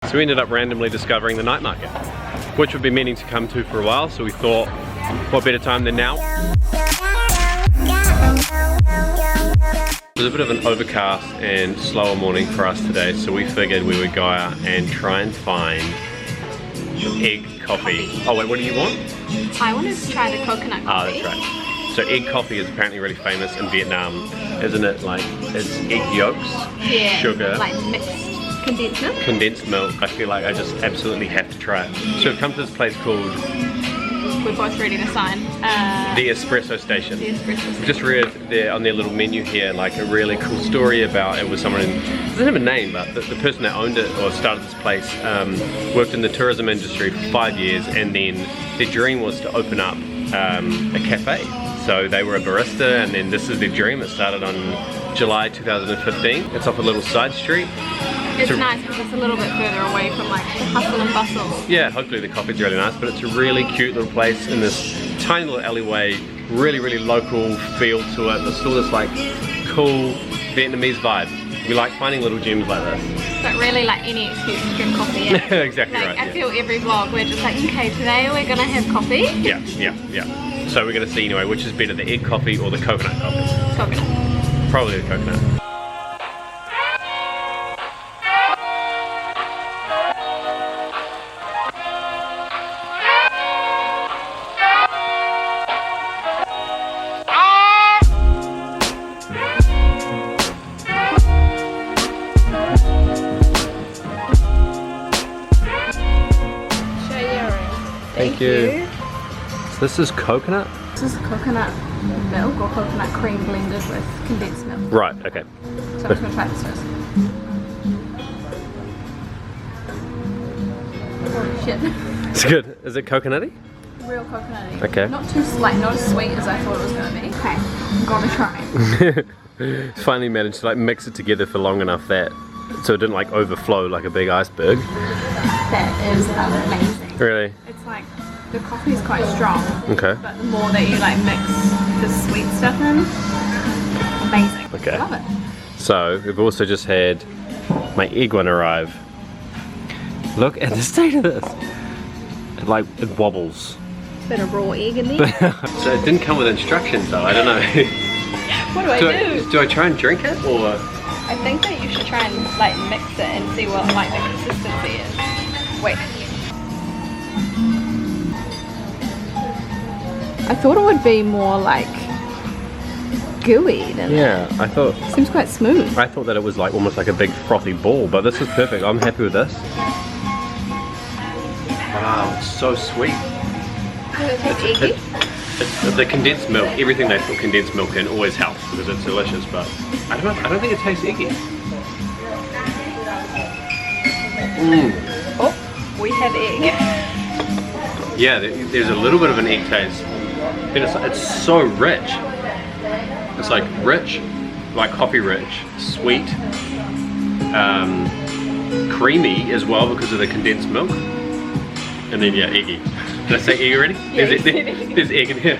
So we ended up randomly discovering the night market, which we've been meaning to come to for a while, so we thought, what better time than now? It was a bit of an overcast and slower morning for us today, so we figured we would go out and try and find egg coffee. Oh wait, what do you want? I wanted to try the coconut coffee. Oh, that's right. So egg coffee is apparently really famous in Vietnam, isn't it? Like, it's egg yolks, sugar, like mixed condensed milk. Condensed milk. I feel like I just absolutely have to try it. So we've come to this place called... We're both reading a sign. The Espresso Station. The Espresso Station. Just read there on their little menu here, like a really cool story about, it was someone in, it doesn't have a name, but the person that owned it or started this place worked in the tourism industry for 5 years, and then their dream was to open up a cafe. So they were a barista, and then this is their dream. It started on July 2015. It's off a little side street. It's nice because it's a little bit further away from like the hustle and bustle. Yeah, hopefully the coffee's really nice, but it's a really cute little place in this tiny little alleyway, really local feel to it. There's still this like cool Vietnamese vibe. We like finding little gems like this. But really like any excuse to drink coffee. Yeah. Exactly like, right. I feel every vlog we're just like, okay, today we're gonna have coffee. Yeah. So we're gonna see anyway, which is better, the egg coffee or the coconut coffee? Coconut. Probably the coconut. Thank you. So this is coconut? This is coconut milk or coconut cream blended with condensed milk. Right, okay. So I'm just going to try this first. Holy shit. It's good. Is it coconutty? Real coconutty. Okay. Not too not as sweet as I thought it was going to be. Okay, I'm going to try. Finally managed to like mix it together for long enough that so it didn't like overflow like a big iceberg. That is amazing. Really? It's like, the coffee is quite strong. Okay. But the more that you like mix the sweet stuff in, amazing. Okay. Love it. So we've also just had my egg one arrive. Look at the state of this. It wobbles. Bit of raw egg in there. So it didn't come with instructions though, I don't know. What do I do? Do I try and drink it or? I think that you should try and like mix it and see what like the consistency is. Wait. I thought it would be more like gooey than I thought. Seems quite smooth. I thought that it was like almost like a big frothy ball, but this is perfect. I'm happy with this. Wow, it's so sweet. It's the condensed milk. Everything they put condensed milk in always helps because it's delicious, but I don't think it tastes eggy. Oh, we have egg. Yeah, there's a little bit of an egg taste. But it's so rich. It's like rich, like coffee rich, sweet, creamy as well because of the condensed milk. And then eggy. Did I say egg already? Yeah, there's egg in here.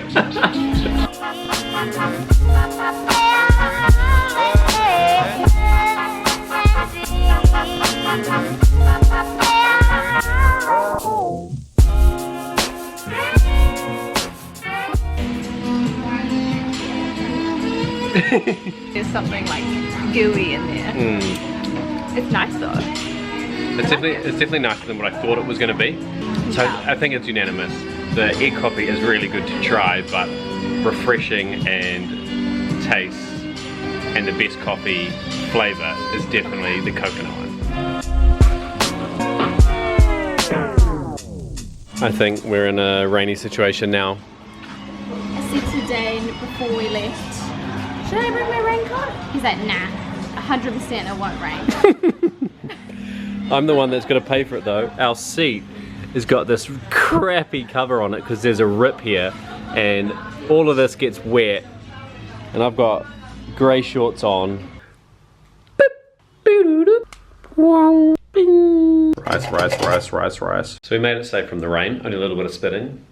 There's something like gooey in there. It's nice though. It's definitely nicer than what I thought it was going to be. So I think it's unanimous. The egg coffee is really good to try, but refreshing and taste, and the best coffee flavour is definitely the coconut one. I think we're in a rainy situation now. I said to Dane before we left, should I bring my raincoat? He's like, nah, 100% it won't rain. I'm the one that's going to pay for it though. Our seat has got this crappy cover on it because there's a rip here and all of this gets wet and I've got grey shorts on. Rice. So we made it safe from the rain, only a little bit of spitting.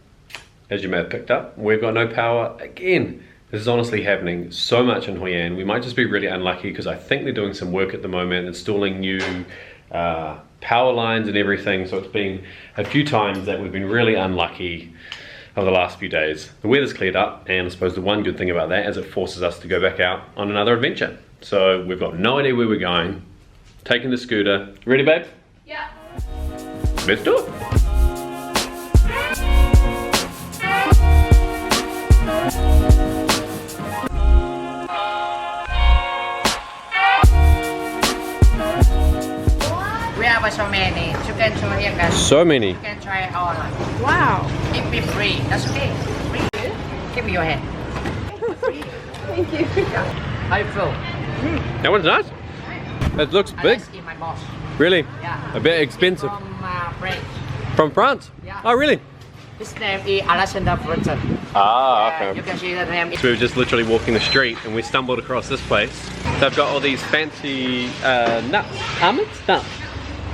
As you may have picked up, we've got no power again. This is honestly happening so much in Hoi An. We might just be really unlucky because I think they're doing some work at the moment, installing new power lines and everything, so it's been a few times that we've been really unlucky over the last few days. The weather's cleared up, and I suppose the one good thing about that is it forces us to go back out on another adventure. So we've got no idea where we're going, taking the scooter. Ready, babe? Yeah. Let's do it. We have so many. You can try here, guys. So many. You can try it all. Wow. It be free. That's okay. Free. Give me your hand. Thank you. How you feel? That one's nice. That looks I big. just eat my boss. Really? Yeah. A bit expensive. From France. From France? Yeah. Oh, really? His name is Alexander Franzen. Ah, You okay. can see the name. So we were just literally walking the street and we stumbled across this place. They've got all these fancy nuts. Almonds? Nuts.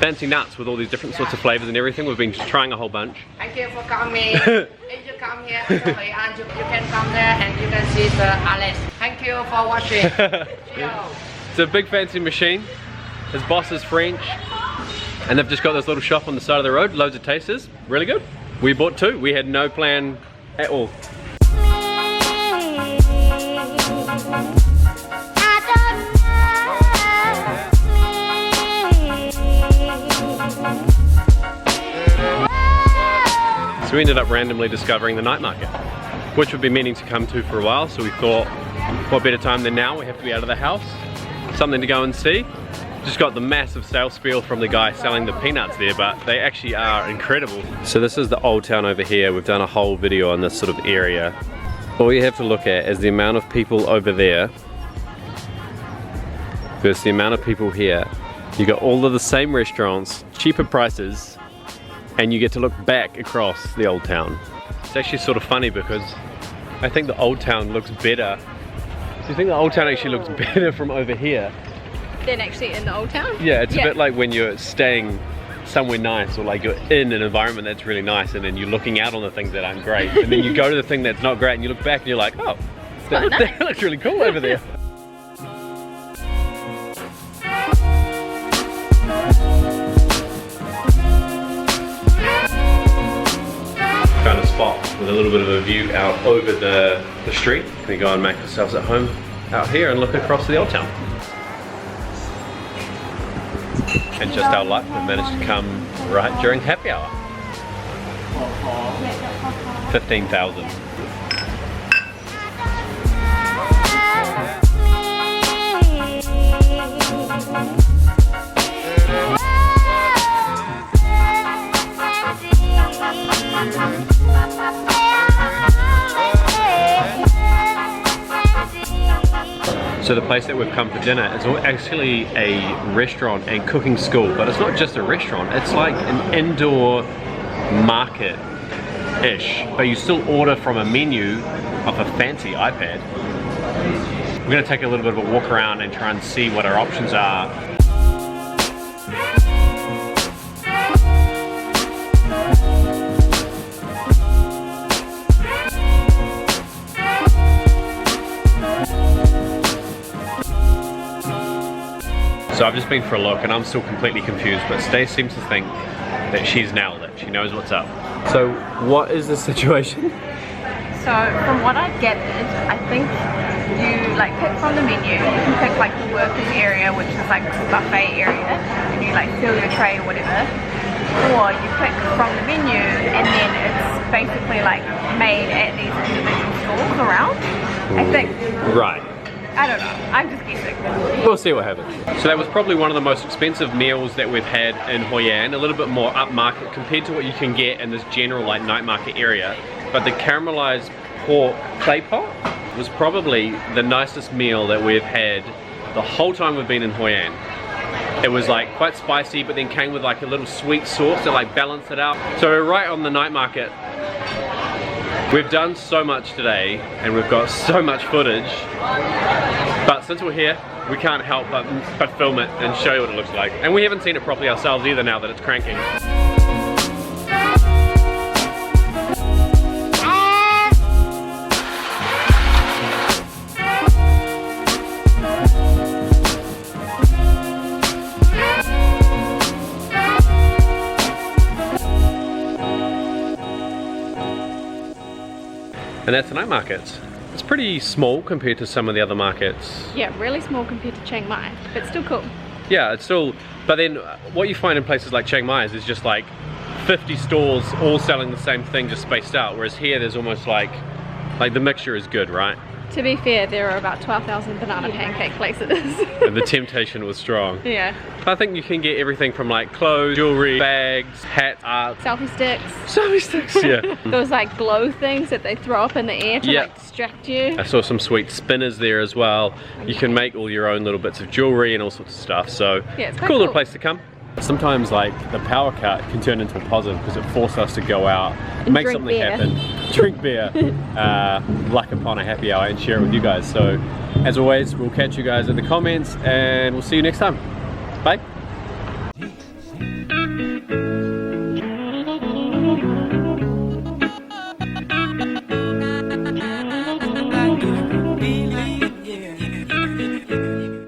Fancy nuts with all these different sorts of flavors and everything. We've been trying a whole bunch. Thank you for coming. If you come here, you can come there and you can see the Alex. Thank you for watching. Cheers. It's a big fancy machine. His boss is French. And they've just got this little shop on the side of the road, loads of tasters, really good. We bought two, we had no plan at all. So we ended up randomly discovering the night market, which we've been meaning to come to for a while, so we thought, what better time than now? We have to be out of the house, something to go and see. Just got the massive sales spiel from the guy selling the peanuts there, but they actually are incredible. So this is the old town over here. We've done a whole video on this sort of area. All you have to look at is the amount of people over there versus the amount of people here. You got all of the same restaurants, cheaper prices, and you get to look back across the old town. It's actually sort of funny because I think the old town looks better. Do you think the old town actually looks better from over here? Then actually in the old town? Yeah, it's a bit like when you're staying somewhere nice, or like you're in an environment that's really nice and then you're looking out on the things that aren't great, and then you go to the thing that's not great and you look back and you're like, oh, that looks really cool over there. Found a spot with a little bit of a view out over the street. We go and make ourselves at home out here and look across the old town. And just our luck, we've managed to come right during happy hour. 15,000. So the place that we've come for dinner is actually a restaurant and cooking school, but it's not just a restaurant, it's like an indoor market-ish, but you still order from a menu off a fancy iPad. We're going to take a little bit of a walk around and try and see what our options are. So I've just been for a look and I'm still completely confused, but Stacey seems to think that she's nailed it. She knows what's up. So what is the situation? So from what I gathered, I think you like pick from the menu. You can pick like the workers area, which is like the buffet area, and you like fill your tray or whatever. Or you pick from the menu and then it's basically like made at these individual stalls around. I think. Right. I don't know, I'm just guessing. We'll see what happens. So that was probably one of the most expensive meals that we've had in Hoi An, a little bit more upmarket compared to what you can get in this general like night market area. But the caramelized pork clay pot was probably the nicest meal that we've had the whole time we've been in Hoi An. It was like quite spicy, but then came with like a little sweet sauce to like balance it out. So we're right on the night market. We've done so much today and we've got so much footage, but since we're here we can't help but film it and show you what it looks like. And we haven't seen it properly ourselves either now that it's cranking. And that's the night markets. It's pretty small compared to some of the other markets. Yeah, really small compared to Chiang Mai, but still cool. Yeah, it's still, but then what you find in places like Chiang Mai is just like 50 stores all selling the same thing, just spaced out, whereas here there's almost like the mixture is good, right? To be fair, there are about 12,000 banana pancake places. And the temptation was strong. Yeah. I think you can get everything from like clothes, jewelry, bags, hats, art. Selfie sticks. Selfie sticks, yeah. Those like glow things that they throw up in the air to like distract you. I saw some sweet spinners there as well. You can make all your own little bits of jewelry and all sorts of stuff. So yeah, it's cool little place to come. Sometimes like the power cut can turn into a positive because it forces us to go out, and make something happen, drink beer, luck upon a happy hour and share it with you guys. So as always, we'll catch you guys in the comments and we'll see you next time. Bye.